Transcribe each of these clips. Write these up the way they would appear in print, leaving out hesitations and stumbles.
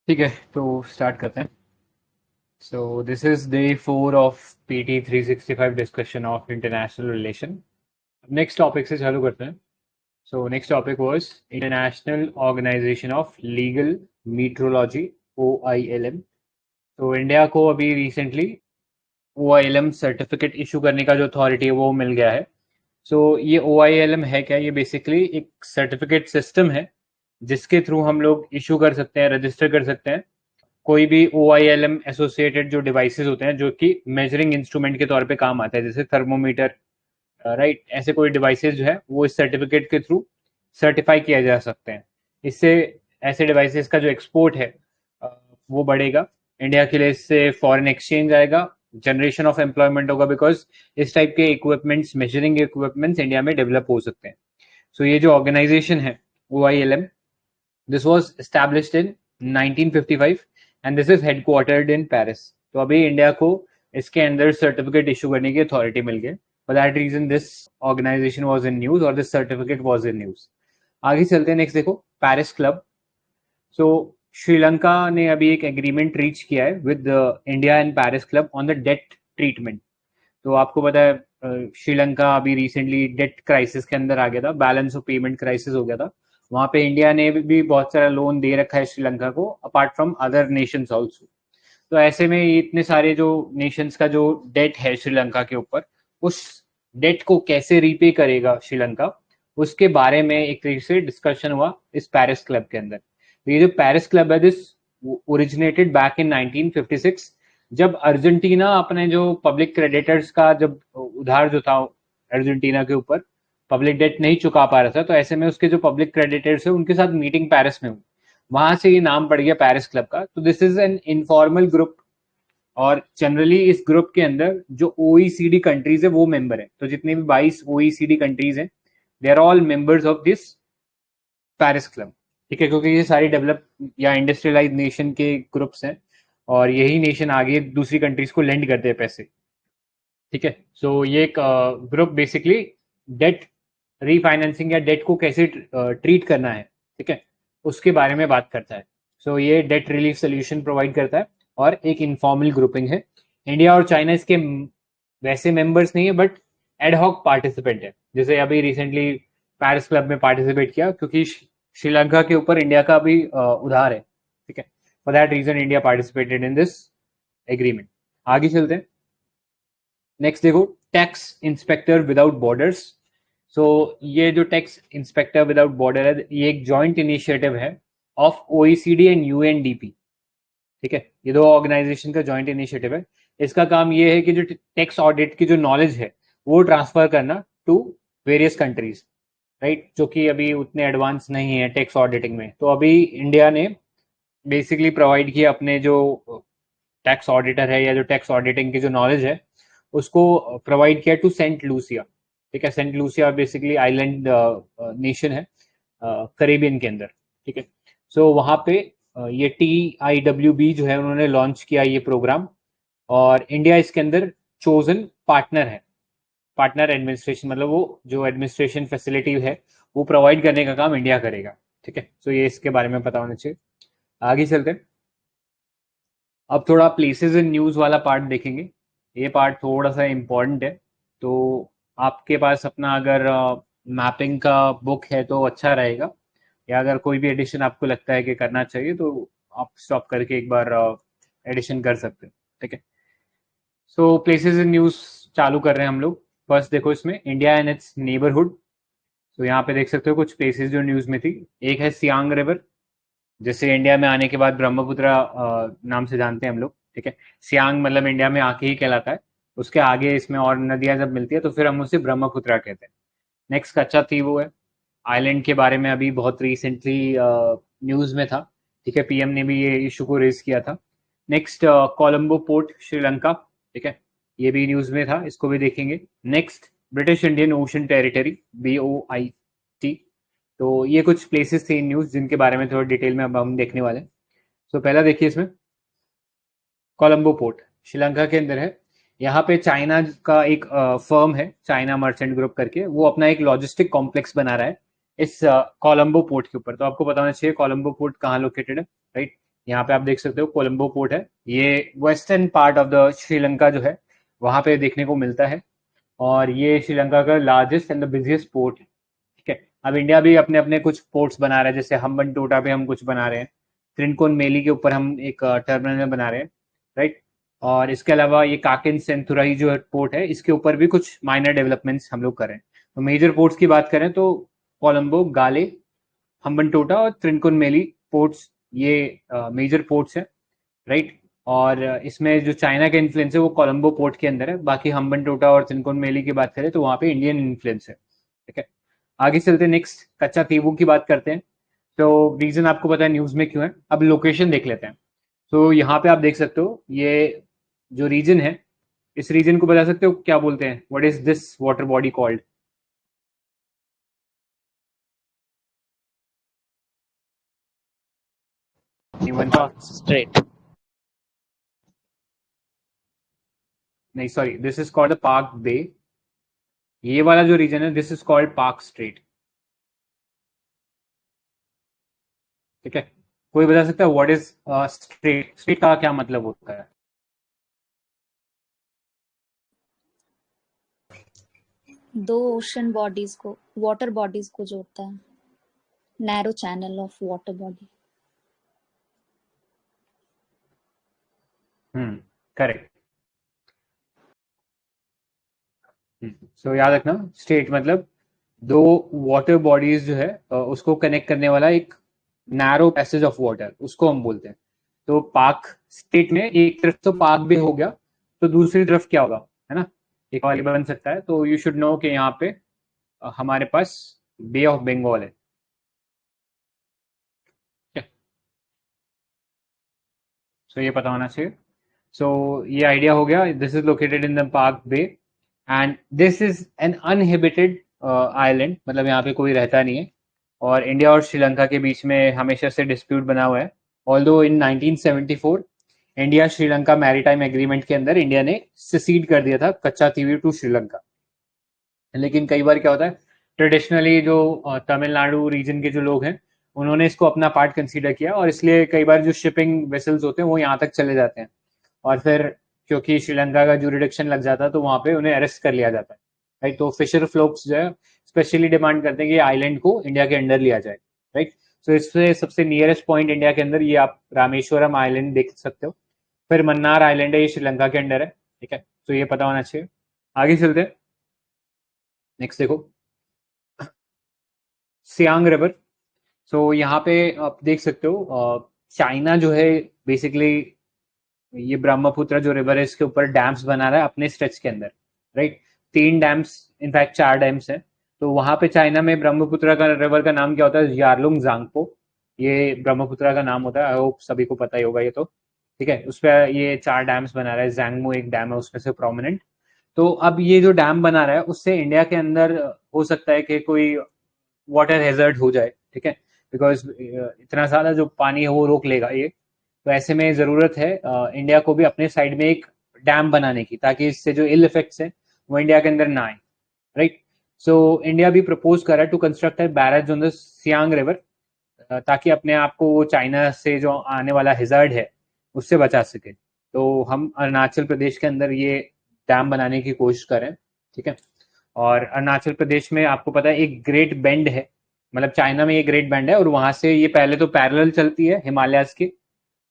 ठीक है, तो स्टार्ट करते हैं। So this is day 4 of PT 365 discussion of international relation. Next topic से चालू करते हैं। So next topic was international organisation of legal metrology, OILM। तो इंडिया को अभी रिसेंटली OILM सर्टिफिकेट इशू करने का जो अथॉरिटी है वो मिल गया है। सो ये OILM है क्या? ये बेसिकली एक सर्टिफिकेट सिस्टम है जिसके थ्रू हम लोग इशू कर सकते हैं, रजिस्टर कर सकते हैं कोई भी OILM एसोसिएटेड जो डिवाइसेस होते हैं जो कि मेजरिंग इंस्ट्रूमेंट के तौर पे काम आता है, जैसे थर्मोमीटर, राइट। ऐसे कोई डिवाइसेस जो है वो इस सर्टिफिकेट के थ्रू सर्टिफाई किया जा सकते हैं। इससे ऐसे डिवाइसेस का जो एक्सपोर्ट है अ, वो बढ़ेगा। इंडिया के लिए इससे फॉरेन एक्सचेंज आएगा, जनरेशन ऑफ एम्प्लॉयमेंट होगा, बिकॉज इस टाइप के इक्विपमेंट्स, मेजरिंग इक्विपमेंट्स इंडिया में डेवलप हो सकते हैं। सो ये जो ऑर्गेनाइजेशन है OILM, this was established in 1955 and this is headquartered in Paris. तो अभी इंडिया को इसके अंदर सर्टिफिकेट इशू करने की अथॉरिटी मिल गई। For that reason this organisation was in news और this certificate was in news. आगे चलते हैं। नेक्स्ट देखो, पेरिस क्लब। सो श्रीलंका ने अभी एक एग्रीमेंट रीच किया है with India and Paris Club on the debt treatment. तो आपको पता है श्रीलंका अभी रिसेंटली डेट क्राइसिस के अंदर आ गया था, बैलेंस ऑफ पेमेंट क्राइसिस हो गया था। वहां पे इंडिया ने भी बहुत सारा लोन दे रखा है श्रीलंका को, apart from other Nations also. तो ऐसे में इतने सारे जो नेशंस का जो डेट है श्रीलंका के ऊपर, उस डेट को कैसे रीपे करेगा श्रीलंका, उसके बारे में एक तरीके से डिस्कशन हुआ इस पेरिस क्लब के अंदर। तो ये जो पेरिस क्लब है, दिस ओरिजिनेटेड बैक इन 1956, जब अर्जेंटीना अपने जो पब्लिक क्रेडिटर्स का जब उधार जो था अर्जेंटीना के ऊपर, पब्लिक डेट नहीं चुका पा रहा था, तो ऐसे में उसके जो पब्लिक क्रेडिटर्स है उनके साथ मीटिंग पेरिस में हुई। वहां से ये नाम पड़ गया पेरिस क्लब का। तो this is an informal group, और जनरली इस ग्रुप के अंदर जो OECD कंट्रीज है वो मेंबर है। तो जितने भी 22 OECD कंट्रीज हैं, they are all members of this Paris Club. ठीक है, क्योंकि ये सारी डेवलप या इंडस्ट्रियलाइज नेशन के ग्रुप्स हैं, और यही नेशन आगे दूसरी कंट्रीज को लेंड करते हैं पैसे। ठीक है, सो ये एक ग्रुप बेसिकली डेट रीफाइनेंसिंग या डेट को कैसे ट्रीट करना है, ठीक है, उसके बारे में बात करता है। सो ये डेट रिलीफ सोल्यूशन प्रोवाइड करता है, और एक इनफॉर्मल ग्रुपिंग है। इंडिया और चाइना इसके वैसे मेंबर्स नहीं है, बट एडहॉक पार्टिसिपेंट है। जैसे अभी रिसेंटली पेरिस क्लब में पार्टिसिपेट किया, क्योंकि श्रीलंका के ऊपर इंडिया का भी उधार है। ठीक है, for that reason India participated in this agreement. आगे चलते हैं। नेक्स्ट देखो, tax inspector without borders. So ये जो टैक्स इंस्पेक्टर विदाउट बॉर्डर है, ये एक जॉइंट इनिशिएटिव है ऑफ OECD एंड UNDP। ठीक है, ये दो ऑर्गेनाइजेशन का जॉइंट इनिशिएटिव है। इसका काम ये है कि जो टैक्स ऑडिट की जो नॉलेज है वो ट्रांसफर करना टू वेरियस कंट्रीज, राइट, जो कि अभी उतने एडवांस नहीं है टैक्स ऑडिटिंग में। तो अभी इंडिया ने बेसिकली प्रोवाइड किया अपने जो टैक्स ऑडिटर है या जो टैक्स ऑडिटिंग की जो नॉलेज है उसको प्रोवाइड किया टू सेंट लूसिया। ठीक है, Saint Lucia basically island nation है करेबियन के अंदर। ठीक है, सो वहां पे ये TIWB जो है उन्होंने लॉन्च किया ये प्रोग्राम, और इंडिया इसके अंदर चोजन पार्टनर है। पार्टनर एडमिनिस्ट्रेशन मतलब वो जो एडमिनिस्ट्रेशन फैसिलिटी है वो प्रोवाइड करने का काम इंडिया करेगा। ठीक है, सो ये इसके बारे में पता होना चाहिए। आगे चलते हैं। अब थोड़ा प्लेसेस इन न्यूज़ वाला पार्ट देखेंगे। ये पार्ट थोड़ा सा इम्पोर्टेंट है। तो आपके पास अपना अगर मैपिंग का बुक है तो अच्छा रहेगा, या अगर कोई भी एडिशन आपको लगता है कि करना चाहिए तो आप स्टॉप करके एक बार एडिशन कर सकते हैं। ठीक है, सो प्लेसेस इन न्यूज़ चालू कर रहे हैं हम लोग। फर्स्ट देखो, इसमें इंडिया एंड इट्स नेबरहुड। तो यहाँ पे देख सकते हो कुछ प्लेसेस जो न्यूज़ में थी। एक है सियांग रिवर, जैसे इंडिया में आने के बाद ब्रह्मपुत्र नाम से जानते हैं हम लोग। ठीक है, सियांग मतलब इंडिया में आके ही कहलाता है। उसके आगे इसमें और नदियां जब मिलती है तो फिर हम उसे ब्रह्मपुत्र कहते हैं। नेक्स्ट कच्चा थी वो है आइलैंड के बारे में, अभी बहुत रिसेंटली न्यूज में था। ठीक है, PM ने भी ये इशू को रेज किया था। Next Colombo port Sri Lanka. ठीक है, ये भी न्यूज में था, इसको भी देखेंगे। Next British Indian Ocean territory, BOIT। तो ये कुछ प्लेसेस थे इन न्यूज जिनके बारे में थोड़ा डिटेल में अब हम देखने वाले हैं। तो पहला देखिए इसमें, कोलंबो पोर्ट श्रीलंका के अंदर है। यहाँ पे चाइना का एक फर्म है, चाइना मर्चेंट ग्रुप करके, वो अपना एक लॉजिस्टिक कॉम्प्लेक्स बना रहा है इस कोलंबो पोर्ट के ऊपर। तो आपको पता होना चाहिए कोलंबो पोर्ट कहाँ लोकेटेड है, राइट। यहाँ पे आप देख सकते हो कोलंबो पोर्ट है, ये western part of the Sri Lanka जो है वहां पे देखने को मिलता है, और ये श्रीलंका का largest and the busiest port है। ठीक है, अब इंडिया भी अपने अपने कुछ पोर्ट्स बना रहा है, जैसे हम्बनटोटा पे हम कुछ बना रहे हैं, त्रिनकोनमेली के ऊपर हम एक टर्मिनल बना रहे हैं, राइट। और इसके अलावा ये काकिन सेंथुराई जो पोर्ट है, इसके ऊपर भी कुछ माइनर डेवलपमेंट्स हम लोग कर रहे हैं। तो मेजर पोर्ट्स की बात करें तो कोलंबो, गाले, हम्बनटोटा और त्रिनकोनमेली पोर्ट्स, ये मेजर पोर्ट्स हैं, राइट। और इसमें जो चाइना का इन्फ्लुएंस है वो कोलंबो पोर्ट के अंदर है, बाकी हम्बनटोटा और त्रिनकोनमेली की बात करें तो वहां पे इंडियन इन्फ्लुएंस है। ठीक है, आगे चलते हैं, नेक्स्ट कच्चा तीवू की बात करते हैं। तो रीजन आपको पता है न्यूज में क्यों है, अब लोकेशन देख लेते हैं। तो यहाँ पे आप देख सकते हो ये जो रीजन है, इस रीजन को बता सकते हो क्या बोलते हैं, what is this water body called? Strait. नहीं sorry, this is called Palk Bay. ये वाला जो रीजन है this is called Palk Strait. ठीक है, कोई बता सकता है व्हाट इज स्ट्रेट? स्ट्रेट का क्या मतलब होता है? दो ओशन बॉडीज को, वाटर बॉडीज को जोड़ता है, narrow channel of water body. Correct. So याद रखना, स्ट्रेट मतलब दो वाटर बॉडीज जो है उसको कनेक्ट करने वाला एक नैरो पैसेज ऑफ वाटर, उसको हम बोलते हैं। तो पार्क स्टेट में एक तरफ तो पार्क भी हो गया, तो दूसरी तरफ क्या होगा, है ना, एक वाली बन सकता है। तो यू शुड नो कि यहाँ पे हमारे पास बे ऑफ बंगाल है। सो ये पता होना चाहिए। सो ये आइडिया हो गया, this is located in the Palk Bay and this is an uninhabited island, मतलब यहाँ पे कोई रहता नहीं है। और इंडिया और श्रीलंका के बीच में हमेशा से डिस्प्यूट बना हुआ है। ऑल्दो इन 1974 इंडिया श्रीलंका मैरीटाइम एग्रीमेंट के अंदर इंडिया ने सिसीड कर दिया था कच्चा तीवी टू श्रीलंका, लेकिन कई बार क्या होता है, ट्रेडिशनली जो तमिलनाडु रीजन के जो लोग हैं उन्होंने इसको अपना पार्ट कंसीडर किया, और इसलिए कई बार जो शिपिंग वेसल्स होते हैं वो यहाँ तक चले जाते हैं, और फिर क्योंकि श्रीलंका का जुरिडिक्शन लग जाता है तो वहां पे उन्हें अरेस्ट कर लिया जाता है, राइट। तो फिशर फ्लोक्स जो है स्पेशली डिमांड करते हैं कि आइलैंड को इंडिया के अंडर लिया जाए, राइट। तो इससे सबसे नियरेस्ट पॉइंट इंडिया के अंदर ये आप रामेश्वरम आइलैंड देख सकते हो, फिर मन्नार आइलैंड है, ये श्रीलंका के अंडर है। ठीक है, तो ये पता होना चाहिए। आगे चलते हैं, नेक्स्ट देखो, सियांग रिवर। सो यहाँ पे आप देख सकते हो चाइना जो है बेसिकली ये ब्रह्मपुत्र जो रिवर है इसके ऊपर डैम्स बना रहा है अपने स्ट्रेच के अंदर, राइट। 3 डैम्स, इनफैक्ट 4 डैम्स हैं। तो वहां पे चाइना में ब्रह्मपुत्र का रिवर का नाम क्या होता है? यारलुंग जांगपो, ये ब्रह्मपुत्र का नाम होता है। आई होप सभी को पता ही होगा ये तो। ठीक है, उस पर ये 4 डैम्स बना रहा है, जैंगमो एक डैम है उसमें से प्रोमिनेंट। तो अब ये जो डैम बना रहा है उससे इंडिया के अंदर हो सकता है कि कोई वाटर हैजर्ड हो जाए, ठीक है, बिकॉज इतना सारा जो पानी है वो रोक लेगा ये। तो ऐसे में जरूरत है इंडिया को भी अपने साइड में एक डैम बनाने की, ताकि इससे जो इल इफेक्ट्स है वो इंडिया के अंदर ना आए, राइट। सो इंडिया भी प्रपोज कर रहा है to construct a barrage on the Siang river, ताकि अपने आप को वो चाइना से जो आने वाला हिजर्ड है उससे बचा सके। तो हम अरुणाचल प्रदेश के अंदर ये डैम बनाने की कोशिश करें, ठीक है। और अरुणाचल प्रदेश में आपको पता है एक ग्रेट बेंड है, मतलब चाइना में ये ग्रेट बेंड है, और वहां से ये पहले तो पैरेलल चलती है हिमालयाज की,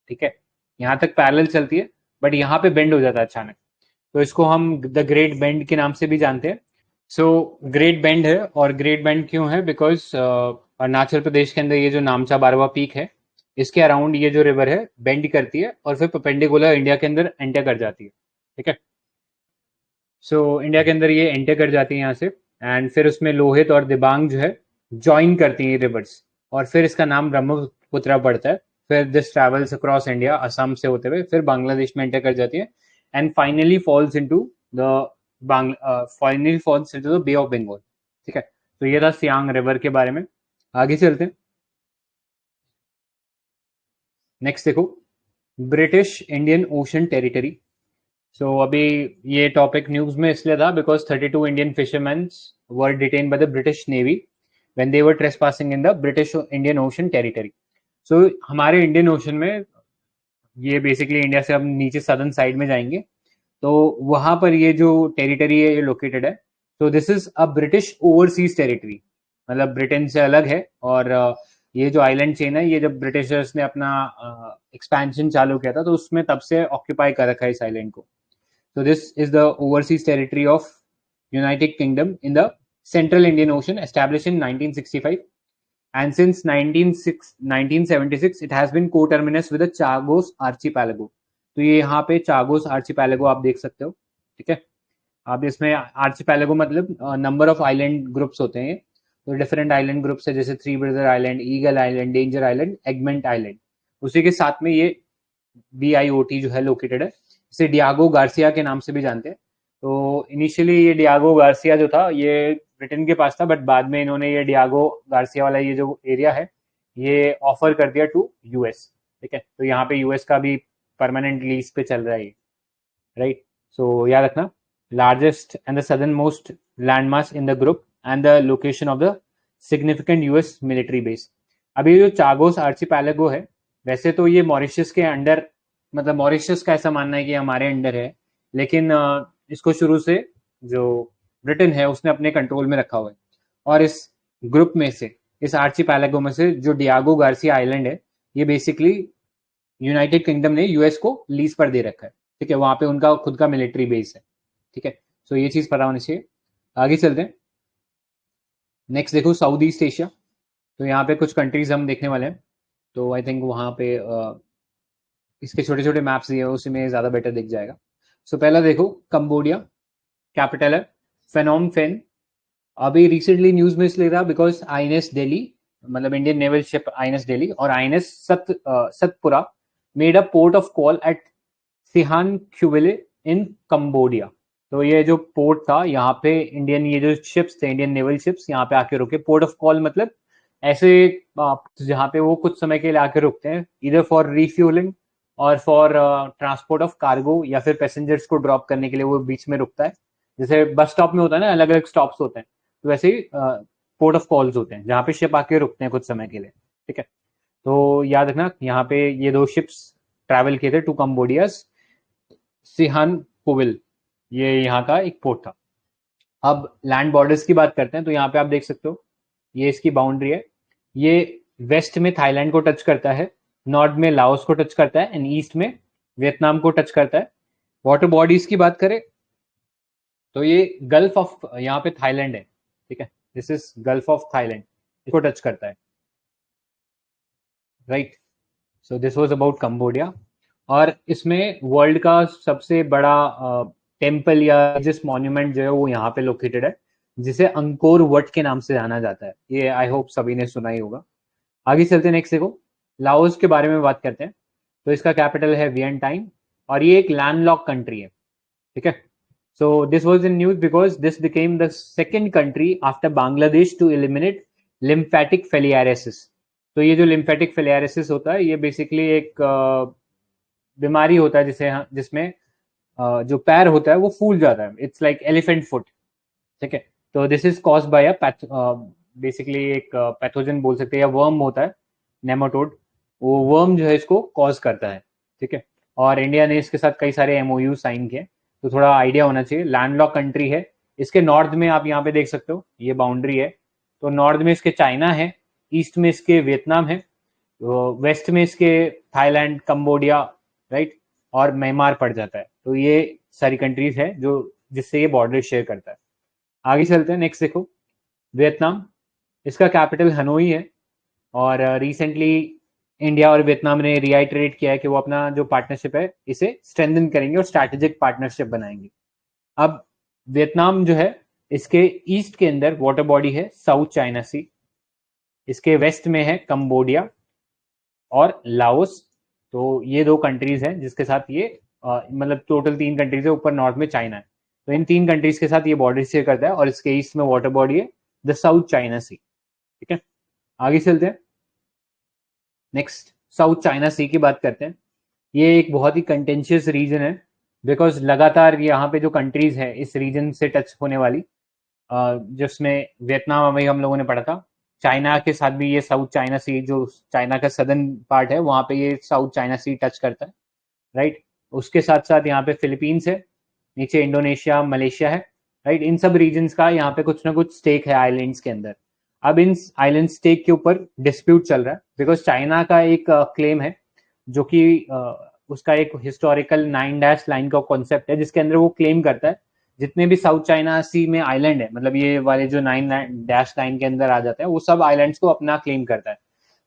ठीक है, यहाँ तक पैरेलल चलती है, बट यहाँ पे बेंड हो जाता है अचानक, तो इसको हम द ग्रेट बेंड के नाम से भी जानते हैं। सो ग्रेट बेंड है, और ग्रेट बेंड क्यों है? बिकॉज अरुणाचल प्रदेश के अंदर ये जो नामचा बारवा पीक है इसके अराउंड ये जो रिवर है बेंड करती है और फिर परपेंडिकुलर इंडिया के अंदर एंटर कर जाती है, ठीक है। सो इंडिया के अंदर ये एंटर कर जाती है यहाँ से, एंड फिर उसमें लोहित और दिबांग जो है ज्वाइन करती हैं रिवर्स, और फिर इसका नाम ब्रह्मपुत्र पड़ता है। फिर this travels across India, Assam से होते हुए फिर बांग्लादेश में एंटर कर जाती है, and finally falls into the finally falls into the bay of Bengal, ठीक है। तो ये था सियांग रिवर के बारे में। आगे चलते हैं, नेक्स्ट देखो, British Indian Ocean Territory. So अभी ये टॉपिक न्यूज में इसलिए था because 32 Indian fisherman were detain by the British navy when they were trespassing in the British Indian Ocean Territory. So हमारे इंडियन ओशन में ये बेसिकली इंडिया से हम नीचे सदर्न साइड में जाएंगे तो वहां पर ये जो टेरिटरी है ये लोकेटेड है। तो this is a British overseas territory, मतलब ब्रिटेन से अलग है। और ये जो आइलैंड चेन है ये जब ब्रिटिशर्स ने अपना एक्सपेंशन चालू किया था तो उसमें तब से ऑक्यूपाई कर रखा है इस आइलैंड को। So this is the overseas territory of United Kingdom in the Central Indian Ocean, established in 1965, and since 1976 it has been co-terminus with the Chagos Archipelago. तो ये यहाँ पे चागोस आर्चिपेलागो आप देख सकते हो, ठीक है। आप इसमें आर्चिपेलागो मतलब नंबर ऑफ आइलैंड ग्रुप्स होते हैं, तो डिफरेंट आइलैंड ग्रुप्स है, जैसे three brother island, eagle island, danger island, egmont island. उसी के साथ में ये BIOT जो है लोकेटेड है। इसे डियागो गार्सिया के नाम से भी जानते हैं। तो इनिशियली ये डियागो गार्सिया जो था ये ब्रिटेन के पास था, बट बाद में इन्होंने ये डियागो गार्सिया वाला ये जो एरिया है ये ऑफर कर दिया टू US, ठीक है। तो यहाँ पे US का भी परमानेंट लीज पे चल रहा है ये, राइट। सो याद रखना, largest and the southern most landmass in the group and the location of the significant US military base. अभी जो चागोस आर्चिपेलागो है वैसे तो ये मॉरिशस के अंडर, मतलब मॉरिशस का ऐसा मानना है कि हमारे अंडर है, लेकिन इसको शुरू से जो ब्रिटेन है उसने अपने कंट्रोल में रखा हुआ है। और इस ग्रुप में से, इस आर्चिपेलागो में से जो डियागो गार्सिया आइलैंड है ये बेसिकली यूनाइटेड किंगडम ने US को लीज पर दे रखा है, ठीक है। वहां पे उनका खुद का मिलिट्री बेस है, ठीक है। सो ये चीज पता होनी चाहिए। आगे चलते हैं। नेक्स्ट देखो साउथ ईस्ट एशिया। तो यहाँ पे कुछ कंट्रीज हम देखने वाले हैं। तो आई थिंक वहां पे इसके छोटे छोटे मैप्स दिए उसी में ज्यादा बेटर दिख जाएगा। सो पहला देखो कंबोडिया, कैपिटल है फेनोम फेन। अभी रिसेंटली न्यूज में इसलिए था बिकॉज INS दिल्ली, मतलब Indian naval ship INS Delhi और INS Satpura made a port of call at Sihanoukville in Cambodia. तो ये जो पोर्ट था यहाँ पे इंडियन, ये जो शिप्स थे इंडियन नेवल शिप्स यहाँ पे आके रुके। पोर्ट ऑफ कॉल मतलब ऐसे जहाँ पे वो कुछ समय के लिए आके रुकते हैं, इधर फॉर रिफ्यूलिंग और फॉर ट्रांसपोर्ट ऑफ कार्गो, या फिर पैसेंजर्स को ड्रॉप करने के लिए वो बीच में रुकता है। जैसे बस स्टॉप में होता है ना, अलग अलग स्टॉप्स होते हैं, तो वैसे ही पोर्ट ऑफ कॉल्स होते हैं जहाँ पे शिप आके रुकते हैं कुछ समय के लिए, ठीक है। तो याद रखना यहाँ पे ये दो शिप्स ट्रैवल किए थे टू कंबोडिया सिहान कोविल, ये यहाँ का एक पोर्ट था। अब लैंड बॉर्डर्स की बात करते हैं। तो यहाँ पे आप देख सकते हो ये इसकी बाउंड्री है। ये वेस्ट में थाईलैंड को टच करता है, नॉर्थ में लाओस को टच करता है एंड ईस्ट में वियतनाम को टच करता है। वाटर बॉडीज की बात करें तो ये गल्फ ऑफ, यहाँ पे थाईलैंड है, ठीक है। This is gulf of Thailand, इसको टच करता है, right. So this was about Cambodia. और इसमें वर्ल्ड का सबसे बड़ा टेम्पल या जिस मॉन्यूमेंट जो है वो यहाँ पे लोकेटेड है, जिसे अंकोर वट के नाम से जाना जाता है। ये आई होप सभी ने सुना ही होगा। आगे चलते हैं। नेक्स्ट देखो लाओस के बारे में बात करते हैं। तो इसका कैपिटल है वियंटाइन और ये एक लैंडलॉक कंट्री है, ठीक है। So this was in news because this became the second country after Bangladesh to eliminate lymphatic filariasis. तो ये जो लिम्फेटिक फेलियारिसिस होता है ये बेसिकली एक बीमारी होता है जिसमें जो पैर होता है वो फूल जाता है। इट्स लाइक एलिफेंट फुट, ठीक है। तो this is caused by a basically एक पैथोजन बोल सकते हैं, या वर्म होता है नेमाटोड, वो वर्म जो है इसको कॉज करता है, ठीक है। और इंडिया ने इसके साथ कई सारे MOU साइन किए। तो थोड़ा आइडिया होना चाहिए, लैंडलॉक कंट्री है। इसके नॉर्थ में आप यहाँ पे देख सकते हो ये बाउंड्री है। तो नॉर्थ में इसके चाइना है, ईस्ट में इसके वियतनाम है, वेस्ट में इसके थाईलैंड, कंबोडिया, राइट, और म्यांमार पड़ जाता है। तो ये सारी कंट्रीज है जो जिससे ये बॉर्डर शेयर करता है। आगे चलते हैं। नेक्स्ट देखो वियतनाम, इसका कैपिटल हनोई है। और रिसेंटली इंडिया और वियतनाम ने रिआइटरेट किया है कि वो अपना जो पार्टनरशिप है इसे स्ट्रेंथन करेंगे और स्ट्रैटेजिक पार्टनरशिप बनाएंगे। अब वियतनाम जो है इसके ईस्ट के अंदर वाटर बॉडी है साउथ चाइना सी, इसके वेस्ट में है कंबोडिया और लाओस। तो ये दो कंट्रीज हैं जिसके साथ ये मतलब टोटल 3 कंट्रीज है, ऊपर नॉर्थ में चाइना है। तो इन 3 कंट्रीज के साथ ये बॉर्डर शेयर करता है और इसके ईस्ट में वाटर बॉडी है द साउथ चाइना सी, ठीक है। आगे चलते हैं। नेक्स्ट साउथ चाइना सी की बात करते हैं। ये एक बहुत ही कंटेंशियस रीजन है बिकॉज लगातार यहाँ पे जो कंट्रीज है इस रीजन से टच होने वाली, जिसमें वियतनाम अभी हम लोगों ने पढ़ा था, चाइना के साथ भी ये साउथ चाइना सी, जो चाइना का सदर्न पार्ट है वहां पे ये साउथ चाइना सी टच करता है। राइट। उसके साथ साथ यहाँ पे फिलीपींस है, नीचे इंडोनेशिया, मलेशिया है, राइट। इन सब रीजन्स का यहाँ पे कुछ ना कुछ स्टेक है आइलैंड्स के अंदर। अब इन आइलैंड स्टेक के ऊपर डिस्प्यूट चल रहा है, बिकॉज चाइना का एक क्लेम है, जो कि उसका एक हिस्टोरिकल 9 डैश लाइन का कॉन्सेप्ट है, जिसके अंदर वो क्लेम करता है जितने भी साउथ चाइना सी में आइलैंड है, मतलब ये वाले जो 9 डैश लाइन के अंदर आ जाते हैं, वो सब आइलैंड्स को अपना क्लेम करता है।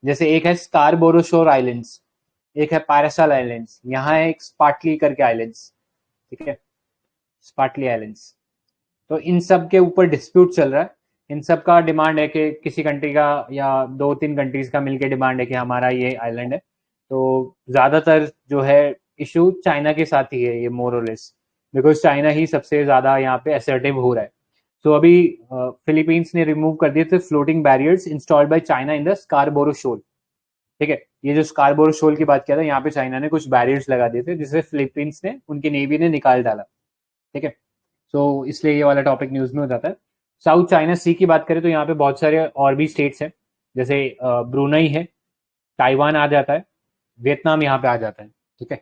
जैसे एक है स्कारबोरो शोर आइलैंड्स, एक है पैरासाल आइलैंड्स, यहाँ है एक स्पार्टली करके आइलैंड्स, ठीक है, स्पार्टली आइलैंड्स। तो इन सब के ऊपर डिस्प्यूट चल रहा है। इन सब का डिमांड है कि किसी कंट्री का या 2-3 कंट्रीज का मिलकर डिमांड है कि हमारा ये आइलैंड है। तो ज्यादातर जो है इशू चाइना के साथ ही है ये, मोर और लेस, बिकॉज चाइना ही सबसे ज्यादा यहाँ पे असर्टिव हो रहा है। तो अभी फिलीपींस ने रिमूव कर दिए थे floating barriers installed by China in the Scarborough Shoal, ठीक है। ये जो स्कारबोरो शोल की बात किया था, यहाँ पे चाइना ने कुछ बैरियर्स लगा दिए थे, जिससे फिलीपींस ने, उनकी नेवी ने निकाल डाला, ठीक है। तो इसलिए ये वाला टॉपिक न्यूज में हो जाता है। साउथ चाइना सी की बात करें तो यहाँ पे बहुत सारे और भी स्टेट्स हैं, जैसे ब्रुनई है, ताइवान आ जाता है, वियतनाम यहाँ पे आ जाता है, ठीक है।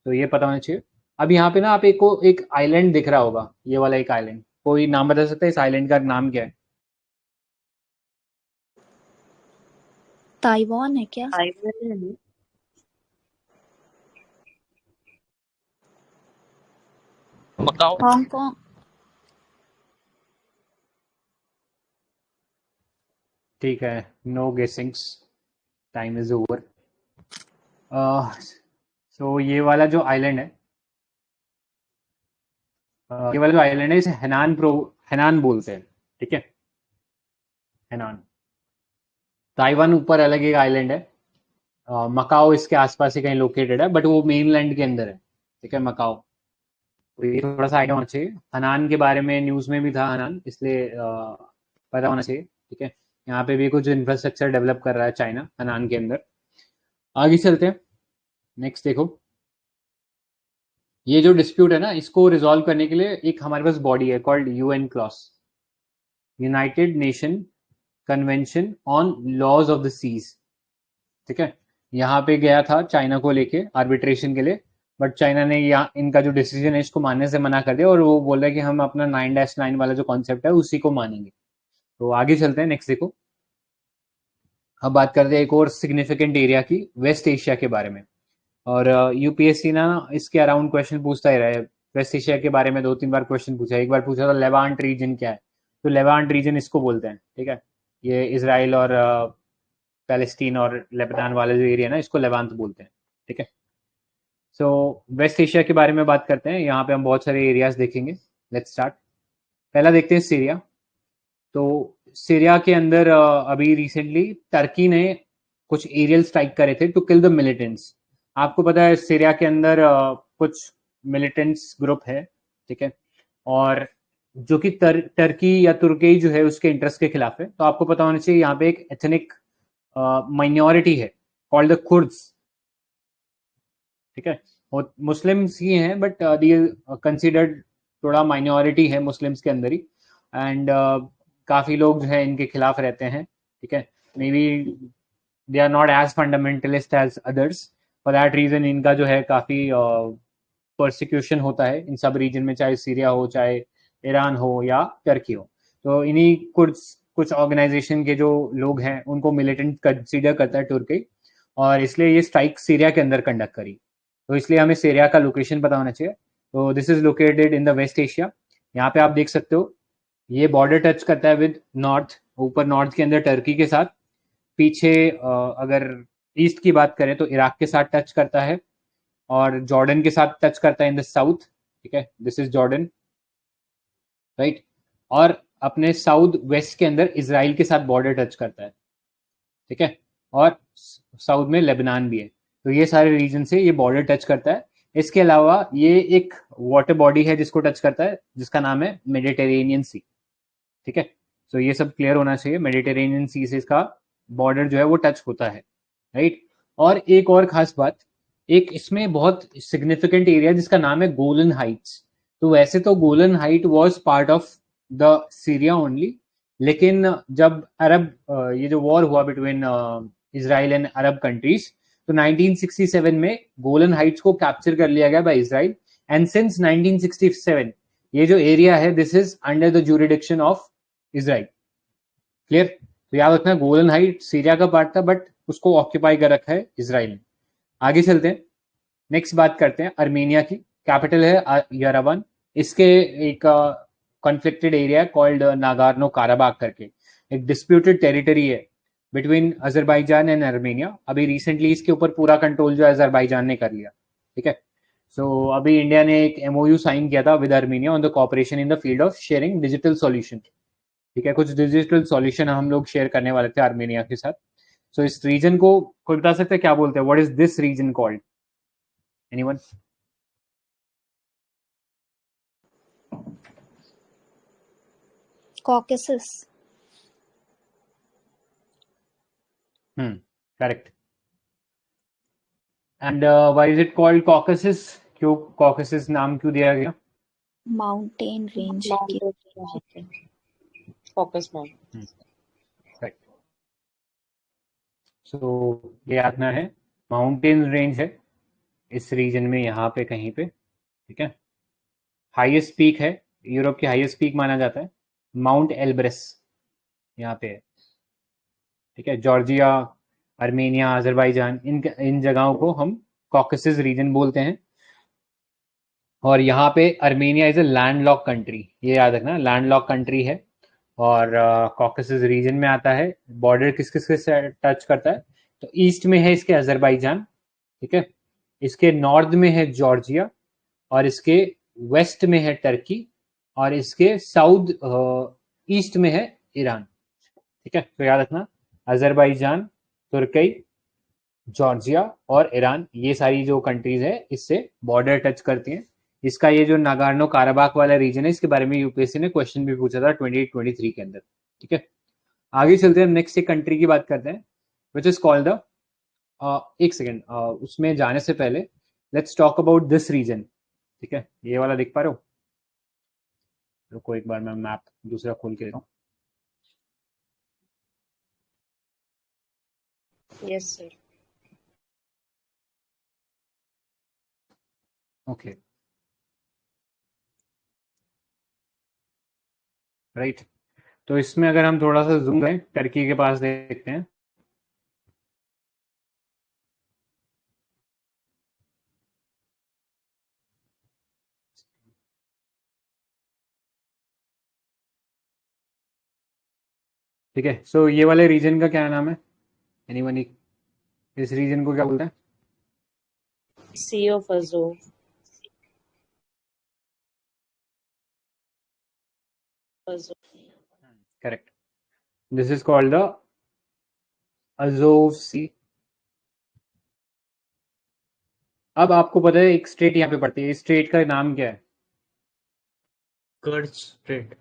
तो ये पता होना चाहिए। अब यहाँ पे ना आप एक आइलैंड दिख रहा होगा, ये वाला एक आइलैंड, कोई नाम बता सकता है इस आइलैंड का नाम क्या है? ताइवान है क्या? मकाओ। हांगकांग। ठीक है, नो गेसिंग्स, टाइम इज ओवर। सो ये वाला जो आइलैंड है, ये वाला जो आइलैंड है इसे हेनान बोलते हैं, ठीक है, हेनान। ताइवान ऊपर अलग एक आइलैंड है, मकाओ इसके आसपास ही कहीं लोकेटेड है, बट वो मेनलैंड के अंदर है, ठीक है, मकाओ। तो ये थोड़ा सा आइडिया होना चाहिए। हनान के बारे में न्यूज में भी था हनान, इसलिए पता होना चाहिए, ठीक है। यहाँ पे भी कुछ इंफ्रास्ट्रक्चर डेवलप कर रहा है चाइना हनान के अंदर। आगे चलते हैं, नेक्स्ट देखो। ये जो डिस्प्यूट है ना, इसको रिजॉल्व करने के लिए एक हमारे पास बॉडी है called UNCLOS, United Nation Convention on Laws of the Seas, ठीक है। यहाँ पे गया था चाइना को लेके आर्बिट्रेशन के लिए, बट चाइना ने यहाँ इनका जो डिसीजन है इसको मानने से मना कर दिया, और वो बोल रहा है कि हम अपना 9-9 वाला जो कॉन्सेप्ट है उसी को मानेंगे। तो आगे चलते हैं, नेक्स्ट देखो। अब बात करते हैं एक और सिग्निफिकेंट एरिया की, वेस्ट एशिया के बारे में। और यूपीएससी ना इसके अराउंड क्वेश्चन पूछता ही रहा है। वेस्ट एशिया के बारे में 2-3 बार क्वेश्चन पूछा, एक बार पूछा था लेवांट रीजन क्या है, तो लेवांट रीजन इसको बोलते हैं, ठीक है। ये इसराइल और पैलेस्टीन और लेबनान वाला जो एरिया है ना, इसको लेवांत बोलते हैं, ठीक है। सो वेस्ट एशिया के बारे में बात करते हैं। यहाँ पे हम बहुत सारे एरियाज देखेंगे। Let's start. पहला देखते हैं सीरिया। तो सीरिया के अंदर अभी रिसेंटली टर्की ने कुछ एरियल स्ट्राइक करे थे टू किल द मिलिटेंट्स। आपको पता है सीरिया के अंदर कुछ मिलिटेंट्स ग्रुप है, ठीक है, और जो कि टर्की या तुर्की जो है उसके इंटरेस्ट के खिलाफ है। तो आपको पता होना चाहिए यहाँ पे एक एथनिक माइनॉरिटी है कॉल्ड द कुर्द्स, ठीक है। मुस्लिम्स ही हैं, बट कंसिडर्ड थोड़ा माइनॉरिटी है मुस्लिम्स के अंदर ही, एंड काफी लोग जो है इनके खिलाफ रहते हैं, ठीक है। Maybe they are not as fundamentalist as others, for that reason इनका जो है काफी परसिक्यूशन होता है इन सब रीजन में, चाहे सीरिया हो, चाहे ईरान हो या टर्की हो। तो इन्हीं कुछ ऑर्गेनाइजेशन के जो लोग हैं उनको मिलिटेंट कंसीडर करता है तुर्की, और इसलिए ये स्ट्राइक सीरिया के अंदर कंडक्ट करी। तो इसलिए हमें सीरिया का लोकेशन पता होना चाहिए। तो this is located in the West Asia. यहाँ पे आप देख सकते हो ये बॉर्डर टच करता है विद नॉर्थ, ऊपर नॉर्थ के अंदर टर्की के साथ, पीछे अगर ईस्ट की बात करें तो इराक के साथ टच करता है, और जॉर्डन के साथ टच करता है इन द साउथ, ठीक है, दिस इज जॉर्डन, राइट। और अपने साउथ वेस्ट के अंदर इसराइल के साथ बॉर्डर टच करता है, ठीक है, और साउथ में लेबनान भी है। तो ये सारे रीजन से ये बॉर्डर टच करता है। इसके अलावा ये एक वाटर बॉडी है जिसको टच करता है, जिसका नाम है मेडिटेरेनियन सी, ठीक है। तो ये सब क्लियर होना चाहिए, मेडिटेरेनियन सी से इसका बॉर्डर जो है वो टच होता है, राइट। और एक और खास बात, एक इसमें बहुत सिग्निफिकेंट एरिया जिसका नाम है गोलन हाइट्स। तो वैसे तो Golan height was part of the Syria only, लेकिन जब अरब ये जो वॉर हुआ between Israel and Arab countries, तो 1967 में गोलन हाइट्स को कैप्चर कर लिया गया बाय इजराइल, एंड सिंस 1967 ये जो एरिया है this is under the jurisdiction of Israel. Clear? तो याद रखना गोलन हाइट सीरिया का पार्ट था बट उसको ऑक्यूपाई कर रखा है इजराइल ने। आगे चलते हैं, नेक्स्ट बात करते हैं अर्मेनिया की। कैपिटल है यरेवन। इसके एक कॉन्फ्लिक्टेड एरिया कॉल्ड नागार्नो काराबाग करके, एक डिस्प्यूटेड टेरिटरी है बिटवीन अजरबैजान एंड अर्मेनिया। अभी रिसेंटली इसके ऊपर पूरा कंट्रोल जो है अजरबैजान ने कर लिया। ठीक है, सो अभी इंडिया ने एक एमओयू साइन किया था with Armenia on the cooperation in the field of sharing digital solution. ठीक है, कुछ डिजिटल सॉल्यूशन हम लोग शेयर करने वाले थे अर्मेनिया के साथ। सो इस रीजन को कोई बता सकते हैं क्या बोलते हैं? What is this reason called? Anyone? Caucasus. Correct. And why is it called Caucasus? क्यों कॉकसस नाम क्यों दिया गया? Mountain range की Focus mode. राइट। सो ये आतना है माउंटेन रेंज है इस रीजन में, यहाँ पे कहीं पे। ठीक है, हाईएस्ट पीक है, यूरोप की हाईएस्ट पीक माना जाता है माउंट एल्ब्रेस, यहाँ पे है। ठीक है, जॉर्जिया, अर्मेनिया, अजरबैजान, इन जगहों को हम कॉकसस रीजन बोलते हैं। और यहाँ पे Armenia is a landlocked country, ये याद रखना, लैंडलॉक कंट्री है और कॉकसस रीजन में आता है। बॉर्डर किस किस से टच करता है? तो ईस्ट में है इसके अजरबैजान, ठीक है, इसके नॉर्थ में है जॉर्जिया, और इसके वेस्ट में है टर्की, और इसके साउथ ईस्ट में है ईरान। ठीक है, तो याद रखना अजरबैजान, तुर्की, जॉर्जिया और ईरान, ये सारी जो कंट्रीज है इससे बॉर्डर टच करती हैं। इसका ये जो नागार्नो काराबाग वाला रीजन है इसके बारे में यूपीएससी ने क्वेश्चन भी पूछा था 2023 के अंदर। ठीक है, आगे चलते हैं, नेक्स्ट एक कंट्री की बात करते हैं विच इज कॉल्ड द एक सेकेंड, उसमें जाने से पहले let's talk about this region. ठीक है, ये वाला देख पा रहे हो? रुको एक बार मैं मैप दूसरा खोल के देता हूँ। Yes, sir. Okay, right. तो इसमें अगर हम थोड़ा सा जूम करें, टर्की के पास देखते हैं। ठीक है, सो ये वाले रीजन का क्या नाम है? एनीवन? इस रीजन को क्या बोलते हैं? Sea of Azov. Azov. Correct, this is called the Azov sea. अब आपको पता है एक स्टेट यहाँ पे पड़ती है, इस स्टेट का नाम क्या है? Kerch Strait.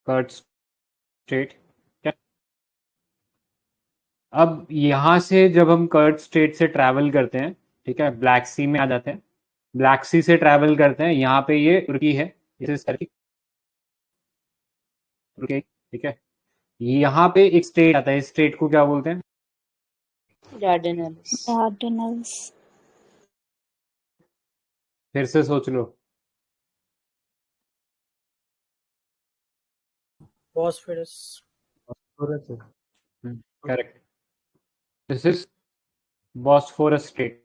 Kerch Strait. क्या? अब यहाँ से जब हम कर्ट स्टेट से ट्रैवल करते हैं, ठीक है, ब्लैक सी में आ जाते हैं, ब्लैक सी से ट्रैवल करते हैं, यहाँ पे ये तुर्की है, तुर्की। ठीक है, यहाँ पे एक स्टेट आता है, इस स्टेट को क्या बोलते हैं? Dardanelles. Dardanelles. फिर से सोच लो। Bosphorus. Correct, this is Bosphorus strait.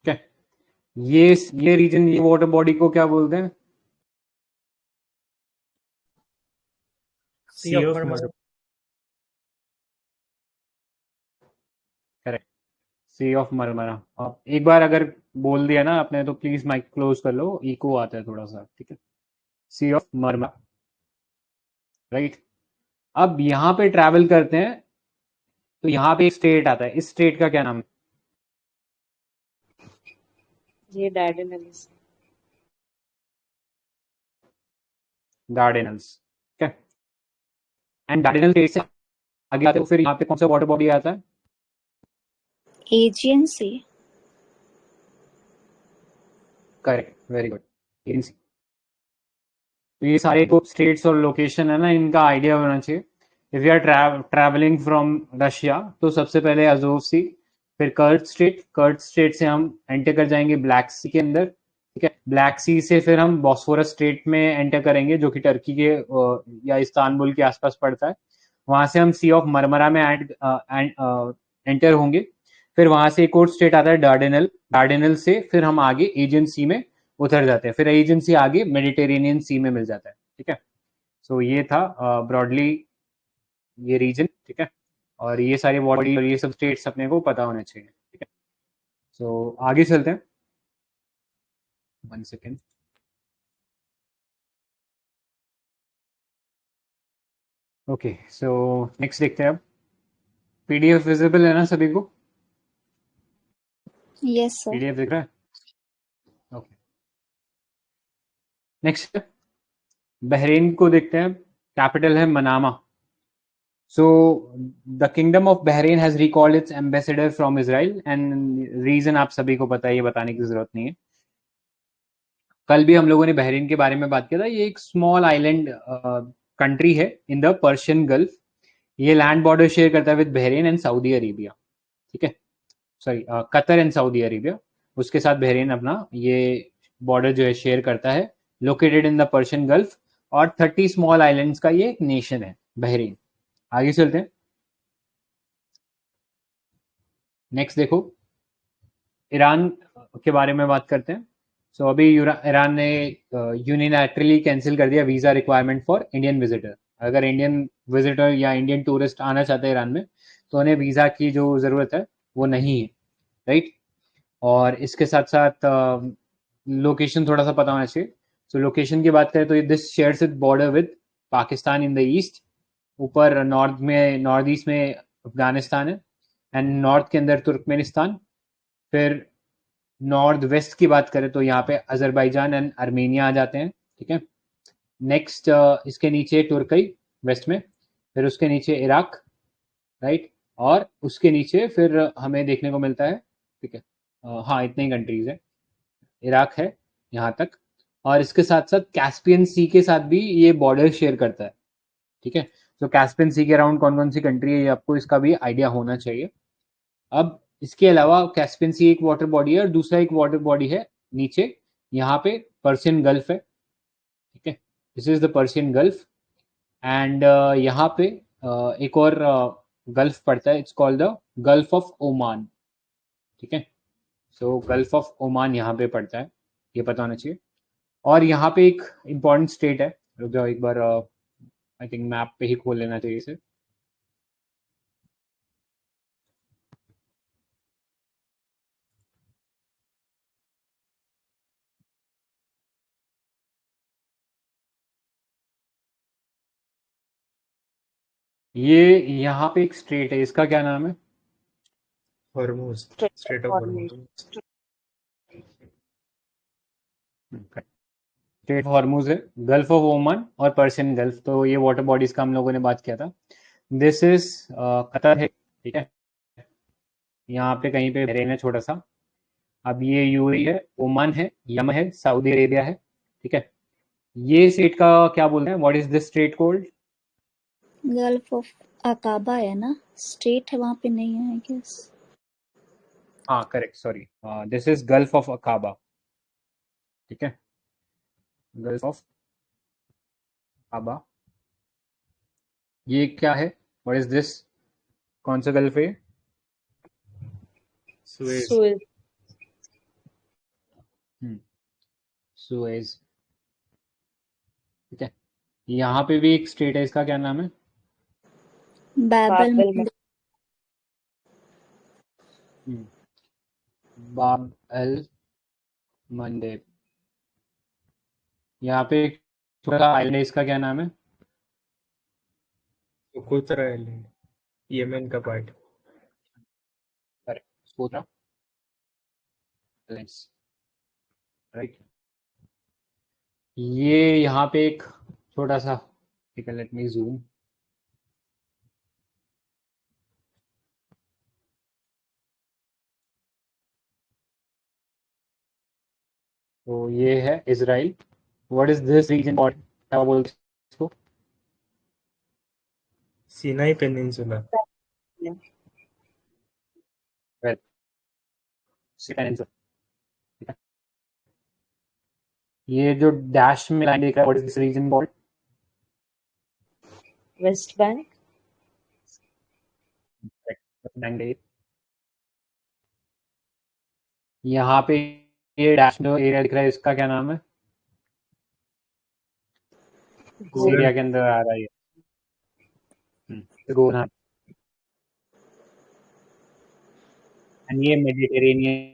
ठीक है, ये रीजन, ये वाटर बॉडी को क्या बोलते हैं? Sea of Marmara. Correct, sea of Marmara. आप एक बार अगर बोल दिया ना आपने तो प्लीज माइक क्लोज कर लो, इको आता है थोड़ा सा। ठीक है, सी ऑफ मरमरा, राइट। अब यहाँ पे ट्रैवल करते हैं तो यहाँ पे एक स्टेट आता है, इस स्टेट का क्या नाम है? ये Dardanelles. डार्डेनल्स। ठीक है, एंड डार्डेनल स्टेट से आगे आते हो फिर यहाँ पे कौन सा वाटर बॉडी आता है? Aegean Sea. Correct, very good. तो ये सारे को स्टेट्स और लोकेशन है ना, इनका आइडिया होना चाहिए। If you are travelling from Russia, तो सबसे पहले अजोव सी, फिर कर्ट स्टेट से हम एंटर कर जाएंगे ब्लैक सी के अंदर, ठीक है। ब्लैक सी से फिर हम बॉस्फोरस स्टेट में एंटर करेंगे, जो कि टर्की के या इस्तांबुल के आसपास पड़ता है। वहां से हम सी ऑफ मरमरा में एंटर होंगे। फिर वहां से एक और स्टेट आता है डार्डेनल, डार्डेनल से फिर हम आगे एजियन सी में उतर जाते हैं, फिर एजियन सी आगे मेडिटेरेनियन सी में मिल जाता है, ठीक है। सो ये था ब्रॉडली ये रीजन, ठीक है। और ये सारी बॉडी और ये सब स्टेट्स अपने को पता होने चाहिए, ठीक है। सो आगे चलते हैं, 1 सेकेंड। ओके, सो नेक्स्ट देखते हैं अब। पीडीएफ विजिबल है ना सभी को? Yes sir. पीडीएफ दिख रहा है? ओके, नेक्स्ट बहरीन को देखते हैं। कैपिटल है Manama. So the kingdom of Bahrain has recalled its ambassador from Israel, and reason आप सभी को पता है, ये बताने की जरूरत नहीं है। कल भी हम लोगों ने बहरीन के बारे में बात किया था। ये एक स्मॉल आइलैंड कंट्री है इन द पर्शियन गल्फ। ये लैंड बॉर्डर शेयर करता है with Bahrain and Saudi Arabia, ठीक है। Sorry, Qatar and Saudi Arabia, उसके साथ बहरीन अपना ये बॉर्डर जो है शेयर करता है, located in the Persian gulf. और 30 स्मॉल आइलैंड्स का ये एक नेशन है बहरीन। आगे चलते हैं, नेक्स्ट देखो, ईरान के बारे में बात करते हैं। सो अभी ईरान ने यूनिलैटरली कैंसिल कर दिया visa requirement for Indian visitor. अगर इंडियन विजिटर या इंडियन टूरिस्ट आना चाहते हैं ईरान में, तो उन्हें वीजा की जो जरूरत है वो नहीं है, राइट। और इसके साथ साथ लोकेशन थोड़ा सा पता होना चाहिए। सो लोकेशन की बात करें तो this shares it border with Pakistan in the east. ऊपर नॉर्थ ईस्ट में अफगानिस्तान है, एंड नॉर्थ के अंदर तुर्कमेनिस्तान। फिर नॉर्थ वेस्ट की बात करें तो यहाँ पे अजरबैजान एंड आर्मेनिया आ जाते हैं, ठीक है। नेक्स्ट इसके नीचे तुर्की वेस्ट में, फिर उसके नीचे इराक, राइट। और उसके नीचे फिर हमें देखने को मिलता है, ठीक है, हाँ इतने ही कंट्रीज है, इराक है यहाँ तक। और इसके साथ साथ कैस्पियन सी के साथ भी ये बॉर्डर शेयर करता है, ठीक है। तो कैस्पियन सी के अराउंड कौन कौन सी कंट्री है, ये आपको इसका भी आइडिया होना चाहिए। अब इसके अलावा कैस्पियन सी एक वाटर बॉडी है, और दूसरा एक वाटर बॉडी है नीचे, यहाँ पे पर्शियन गल्फ है, ठीक है। This is the Persian gulf. And यहाँ पे एक और गल्फ पड़ता है, it's called the gulf of Oman, ठीक है। सो गल्फ ऑफ ओमान यहाँ पे पड़ता है, ये पता होना चाहिए। और यहाँ पे एक इंपॉर्टेंट स्टेट है, रुक जाओ एक बार, आई थिंक मैप पे ही खोल लेना चाहिए इसे। ये यहाँ पे एक स्टेट है, इसका क्या नाम है? Hormuz. Strait of Strait of Hormuz. Hormuz. State of Hormuz है, गल्फ ऑफ ओमान और पर्शियन गल्फ, तो ये वाटर बॉडीज का हम लोगों ने बात किया था। दिस इज कतर है, ठीक है। यहाँ पे कहीं पे बहरेन है छोटा सा। अब ये यूएई है, ओमान है, यमन है, सऊदी अरेबिया है, ठीक है। ये स्टेट का क्या बोलते हैं, what is this state cold? Gulf of Aqaba है ना, स्ट्रेट है वहां पे नहीं है आई गेस। हाँ correct, sorry, this is gulf of Aqaba, ठीक है। गल्फ ऑफ अकाबा, ये क्या है, व्हाट इज दिस, कौन सा गल्फ है? Suez. Suez. सुएज, ठीक है। यहाँ पे भी एक स्टेट है, इसका क्या नाम है? बाबल Babel मंडल। बाब अल मंडेब। यहाँ पे एक छोटा आइलैंड है, इसका क्या नाम है? Socotra Island. Yemen का पार्ट. करेक्ट, सोचा, राइट। ये यहाँ पे एक छोटा सा, ठीक है, लेट मी जूम। तो ये है Israel. What is this reason called? क्या बोलते हैं इसको? सिनाई पेनिनसुला। Well, Peninsula, ठीक है। ये जो डैश में लाइन दिख रहा है, what is this reason called? West Bank, यहाँ पे ये डैश जो एरिया दिख रहा है, इसका क्या नाम है? इस एरिया के अंदर आ रहा है ये गोला। एंड ये मेडिटेरेनियन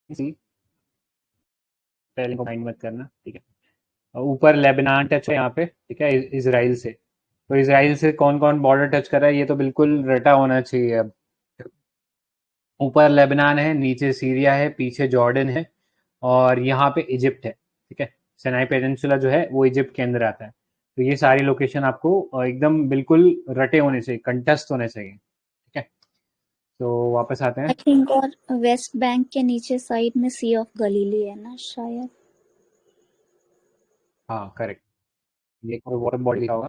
सी, पहले को माइंड मत करना, ठीक है। और ऊपर लेबनान टच है यहाँ पे, ठीक है, इजराइल से। तो इजराइल से कौन कौन बॉर्डर टच कर रहा है, ये तो बिल्कुल रटा होना चाहिए अब। ऊपर लेबनान है, नीचे सीरिया है, पीछे जॉर्डन है, और यहाँ पे इजिप्ट है, ठीक है। सिनाई पेनिनसुला जो है वो इजिप्ट के अंदर आता है। तो ये सारी लोकेशन आपको एकदम बिल्कुल रटे होने चाहिए, कंटेस्ट होने चाहिए, ठीक है। तो वापस आते आई हैं। थिंक और वेस्ट बैंक के नीचे साइड में सी ऑफ गलीली है ना शायद। हाँ करेक्ट, ये वाटर बॉडी लिखा होगा,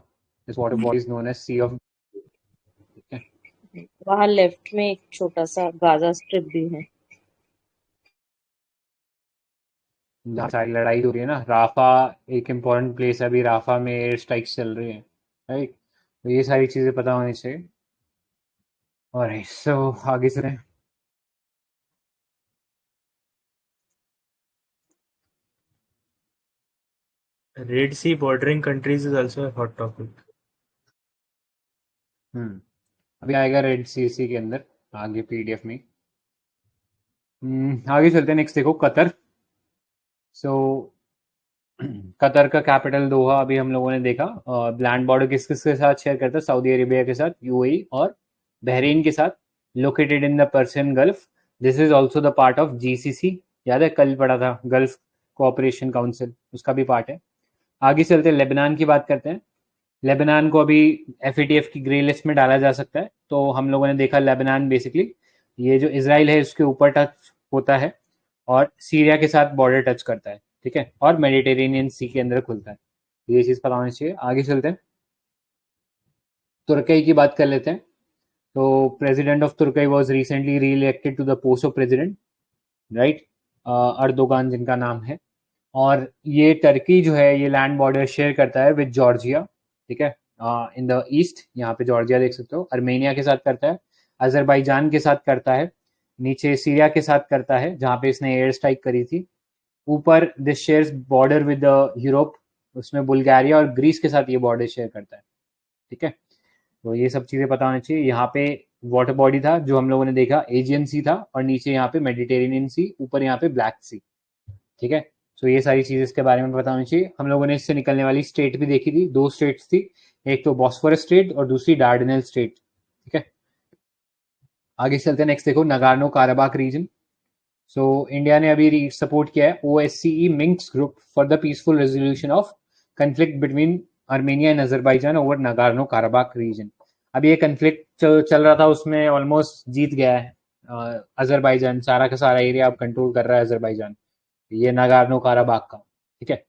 this water body is known as sea of, ठीक है। वहाँ लेफ्ट में एक छोटा सा गाजा स्ट्रिप भी है। जहाँ सारी लड़ाई हो रही है ना, राफा एक इम्पोर्टेंट प्लेस है, अभी राफा में एयर स्ट्राइक्स चल रही है, राइट। तो ये सारी चीजें पता होनी चाहिए। और सो आगे से रहे। Red Sea bordering countries is also a hot topic. अभी आएगा रेड सी के अंदर आगे पीडीएफ में। आगे चलते हैं, नेक्स्ट देखो कतर। सो कतर का कैपिटल दोहा अभी हम लोगों ने देखा। लैंड बॉर्डर किस किस के साथ शेयर करता है? सऊदी अरेबिया के साथ, यूएई और बहरीन के साथ। Located in the Persian gulf. This is also the part of GCC, याद है कल पढ़ा था, गल्फ कोऑपरेशन काउंसिल, उसका भी पार्ट है। आगे चलते हैं, लेबनान की बात करते हैं। लेबनान को अभी एफएटीएफ की ग्रे लिस्ट में डाला जा सकता है। तो हम लोगों ने देखा लेबनान बेसिकली ये जो इसराइल है इसके ऊपर टच होता है और सीरिया के साथ बॉर्डर टच करता है, ठीक है, और मेडिटेरेनियन सी के अंदर खुलता है। ये चीज पता होनी चाहिए। आगे चलते हैं, तुर्की की बात कर लेते हैं। तो president of Turkey was recently re elected to the post of president, right, Erdogan जिनका नाम है। और ये टर्की जो है ये लैंड बॉर्डर शेयर करता है विद जॉर्जिया, ठीक है, इन द ईस्ट। यहाँ पे जॉर्जिया देख सकते हो। अर्मेनिया के साथ करता है, अजरबैजान के साथ करता है, नीचे सीरिया के साथ करता है जहाँ पे इसने एयर स्ट्राइक करी थी। ऊपर this shares border with Europe, उसमें बुल्गारिया और ग्रीस के साथ ये बॉर्डर शेयर करता है, ठीक है। तो ये सब चीजें पता होनी चाहिए। यहाँ पे वाटर बॉडी था जो हम लोगों ने देखा, एजियन सी था, और नीचे यहाँ पे मेडिटेरेनियन सी, ऊपर यहाँ पे ब्लैक सी, ठीक है। तो ये सारी चीजें इसके बारे में पता होनी चाहिए। हम लोगों ने इससे निकलने वाली स्टेट भी देखी थी, दो स्टेट्स थी, एक तो बॉस्फोरस स्टेट और दूसरी डार्डनेल स्टेट, ठीक है। आगे चलते हैं, नेक्स्ट देखो नगार्नो काराबाक रीजन। सो इंडिया ने अभी सपोर्ट किया है OSCE मिंक्स group for the peaceful resolution of conflict between Armenia and Azerbaijan over Nagorno Karabakh region. अभी ये कंफ्लिक्ट चल रहा था, उसमें ऑलमोस्ट जीत गया है अजरबैजान, सारा का सारा एरिया अब कंट्रोल कर रहा है अजरबैजान, ये नागार्नो काराबाग का, ठीक है।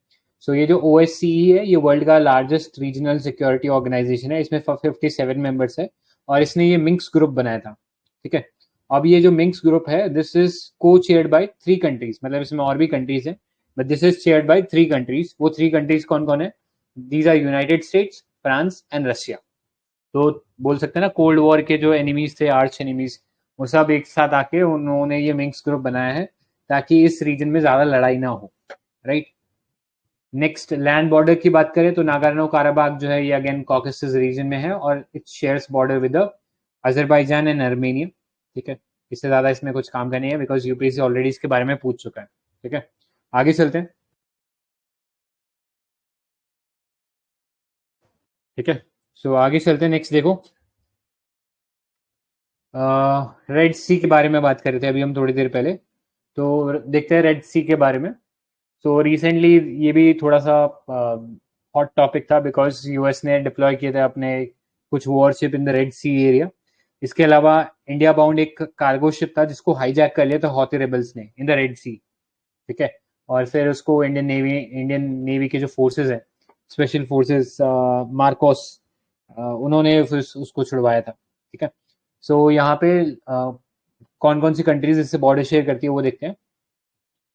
सो ये जो OSCE है ये वर्ल्ड का लार्जेस्ट रीजनल सिक्योरिटी ऑर्गेनाइजेशन है, इसमें 57 मेंबर्स है, और इसने ये मिंक्स ग्रुप बनाया था, ठीक है। अब ये जो मिंक्स ग्रुप है दिस इज को चेयर्ड बाय 3 कंट्रीज, मतलब इसमें और भी कंट्रीज है, but this is chaired by 3 countries. वो 3 कंट्रीज कौन कौन है? These are United States, France and Russia. तो बोल सकते हैं ना कोल्ड वॉर के जो एनिमीज थे, आर्च एनिमीज, वो सब एक साथ आके उन्होंने ये मिंक्स ग्रुप बनाया है ताकि इस रीजन में ज्यादा लड़ाई ना हो, राइट। नेक्स्ट लैंड बॉर्डर की बात करें तो नागार्नो काराबाग जो है ये अगेन कॉकेसस रीजन में है और it shares border with Azerbaijan and Armenia, ठीक है। इससे ज्यादा इसमें कुछ काम का नहीं है बिकॉज यूपीएससी ऑलरेडी इसके बारे में पूछ चुका है, ठीक है। आगे चलते हैं, ठीक है। सो आगे चलते हैं, नेक्स्ट देखो रेड सी के बारे में बात कर रहे थे अभी हम थोड़ी देर पहले, तो देखते हैं रेड सी के बारे में। सो रिसेंटली ये भी थोड़ा सा हॉट टॉपिक था बिकॉज यूएस ने डिप्लॉय किए थे अपने कुछ warship in the red sea area. इसके अलावा इंडिया बाउंड एक कार्गो शिप था जिसको हाईजैक कर लिया था हौती रेबल्स ने इन द रेड सी, ठीक है। और फिर उसको इंडियन नेवी के जो फोर्सेस हैं, स्पेशल फोर्सेस, मार्कोस, उन्होंने फिर उसको छुड़वाया था। ठीक है, सो यहाँ पे कौन कौन सी कंट्रीज इससे बॉर्डर शेयर करती है वो देखते हैं।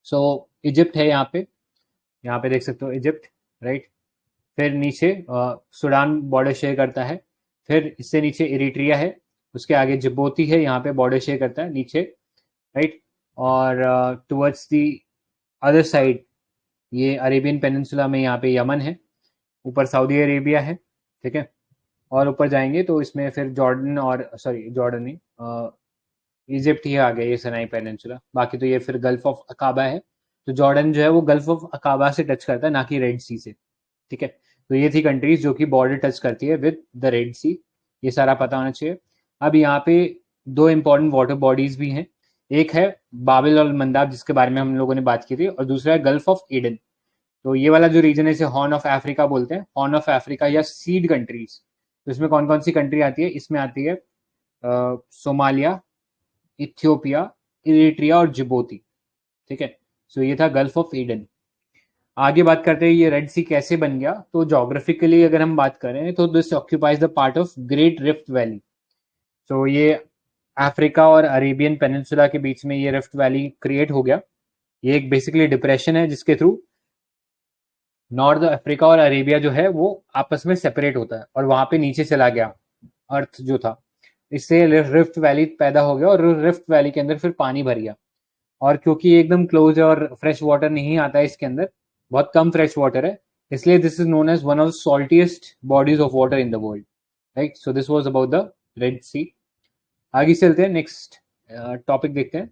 सो इजिप्ट है यहाँ पे देख सकते हो इजिप्ट, राइट। फिर नीचे सूडान बॉर्डर शेयर करता है। फिर इससे नीचे इरिट्रिया है, उसके आगे जिबोती है, यहाँ पे बॉर्डर शेयर करता है नीचे, राइट। और टुवर्ड्स दी अदर साइड ये अरेबियन पेनिनसुला में यहाँ पे यमन है, ऊपर सऊदी अरेबिया है, ठीक है। और ऊपर जाएंगे तो इसमें फिर जॉर्डन, और सॉरी जॉर्डन नहीं, इजिप्ट ही आ गया ये सनाई पेनिनसुला। बाकी तो ये फिर गल्फ ऑफ अकाबा है, तो जॉर्डन जो है वो गल्फ ऑफ अकाबा से टच करता है, ना कि रेड सी से। ठीक है, तो ये थी कंट्रीज जो कि बॉर्डर टच करती है विद द रेड सी, ये सारा पता होना चाहिए। अब यहाँ पे दो इंपॉर्टेंट वाटर बॉडीज भी हैं, एक है बाबिल और मंदाब जिसके बारे में हम लोगों ने बात की थी, और दूसरा है गल्फ ऑफ एडन। तो ये वाला जो रीजन है इसे हॉर्न ऑफ अफ्रीका बोलते हैं, हॉर्न ऑफ अफ्रीका या सीड कंट्रीज। तो इसमें कौन कौन सी कंट्री आती है, इसमें आती है सोमालिया, इथियोपिया, इरिट्रिया और जिबोती। ठीक है, सो ये था गल्फ ऑफ एडन। आगे बात करते हैं ये रेड सी कैसे बन गया। तो जोग्राफिकली अगर हम बात करें तो this occupies the part of great rift valley. तो ये अफ्रीका और अरेबियन पेनिनसुला के बीच में ये रिफ्ट वैली क्रिएट हो गया। ये एक बेसिकली डिप्रेशन है जिसके थ्रू नॉर्थ अफ्रीका और अरेबिया जो है वो आपस में सेपरेट होता है, और वहां पे नीचे चला गया अर्थ जो था, इससे रिफ्ट वैली पैदा हो गया, और रिफ्ट वैली के अंदर फिर पानी भर गया। और क्योंकि ये एकदम क्लोज है और फ्रेश वाटर नहीं आता है इसके अंदर, बहुत कम फ्रेश वाटर है, इसलिए this is known as one of the saltiest bodies of water in the world, right. So this was about the red sea. आगे चलते हैं, नेक्स्ट टॉपिक देखते हैं।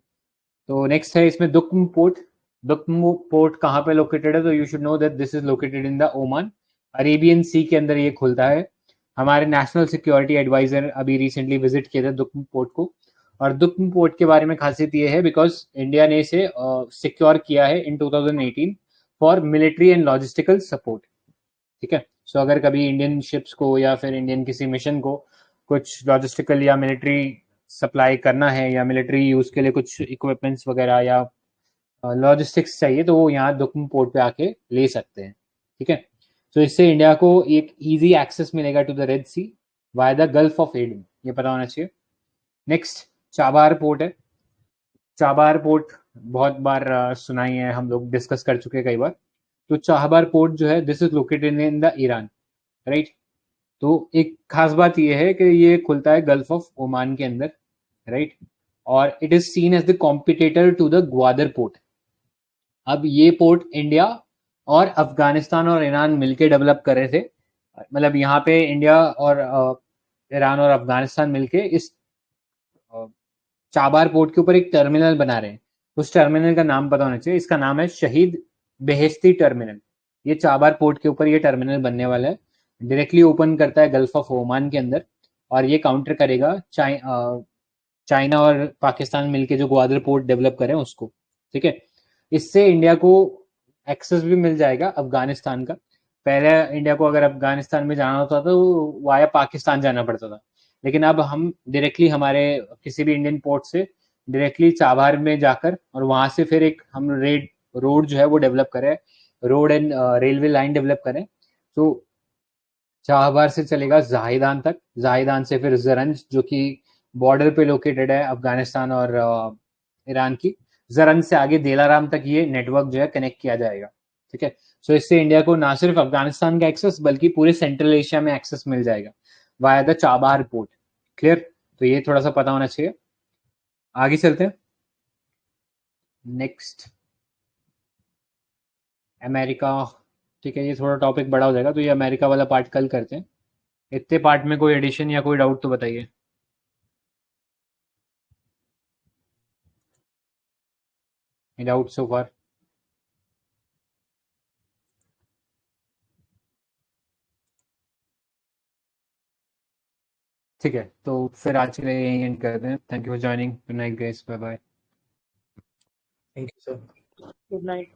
तो नेक्स्ट है इसमें दुक्म पोर्ट। दुक्म पोर्ट कहाँ पे लोकेटेड है, तो you should know that this is located in the Oman, Arabian sea के अंदर ये खुलता है। हमारे नेशनल सिक्योरिटी एडवाइजर अभी रिसेंटली विजिट किए थे दुक्म पोर्ट को, और दुक्म पोर्ट के बारे में खासियत ये है बिकॉज इंडिया ने इसे सिक्योर किया है इन 2018 for military and logistical support. ठीक है, सो अगर कभी इंडियन शिप्स को या फिर इंडियन किसी मिशन को कुछ लॉजिस्टिकल या मिलिट्री सप्लाई करना है, या मिलिट्री यूज के लिए कुछ इक्विपमेंट्स वगैरह या लॉजिस्टिक्स चाहिए, तो वो यहाँ दुक्म पोर्ट पे आके ले सकते हैं। ठीक है, तो इससे इंडिया को एक इजी एक्सेस मिलेगा to the red sea via the gulf of Aden, ये पता होना चाहिए। नेक्स्ट चाबार पोर्ट है। चाबार पोर्ट बहुत बार सुनाई है, हम लोग डिस्कस कर चुके हैं कई बार। तो चाबार पोर्ट जो है this is located in the Iran, right. तो एक खास बात यह है कि ये खुलता है गल्फ ऑफ ओमान के अंदर, राइट। और it is seen as the competitor to the Gwadar port. अब ये पोर्ट इंडिया और अफगानिस्तान और ईरान मिलके डेवलप कर रहे थे, मतलब यहाँ पे इंडिया और ईरान और अफगानिस्तान मिलके इस चाबार पोर्ट के ऊपर एक टर्मिनल बना रहे हैं। उस टर्मिनल का नाम पता होना चाहिए, इसका नाम है शहीद बेहेश्ती टर्मिनल। ये चाबार पोर्ट के ऊपर ये टर्मिनल बनने वाला है, डायरेक्टली ओपन करता है गल्फ ऑफ ओमान के अंदर, और ये काउंटर करेगा चाइना और पाकिस्तान मिलके जो ग्वादर पोर्ट डेवलप करें उसको। ठीक है, इससे इंडिया को एक्सेस भी मिल जाएगा अफगानिस्तान का। पहले इंडिया को अगर अफगानिस्तान में जाना होता तो वाया पाकिस्तान जाना पड़ता था, लेकिन अब हम डायरेक्टली हमारे किसी भी इंडियन पोर्ट से डायरेक्टली चाबार में जाकर, और वहां से फिर एक हम रोड जो है वो डेवलप करें, road and railway line develop करें। तो चाहबार से चलेगा जाहिदान तक, जाहिदान से फिर जरंज जो कि बॉर्डर पे लोकेटेड है अफगानिस्तान और ईरान की, जरंज से आगे देलाराम तक ये नेटवर्क जो है कनेक्ट किया जाएगा। ठीक है, सो इससे इंडिया को ना सिर्फ अफगानिस्तान का एक्सेस बल्कि पूरे सेंट्रल एशिया में एक्सेस मिल जाएगा via the Chabahar port. Clear, तो ये थोड़ा सा पता होना चाहिए। आगे चलते हैं, नेक्स्ट अमेरिका। ठीक है, ये थोड़ा टॉपिक बड़ा हो जाएगा, तो ये अमेरिका वाला पार्ट कल करते हैं। इतने पार्ट में कोई एडिशन या कोई डाउट तो बताइए। डाउट सो फार? ठीक है, तो फिर आज के लिए यही एंड करते हैं। Thank you for joining. Good night guys, bye bye. Thank you, sir. Good night.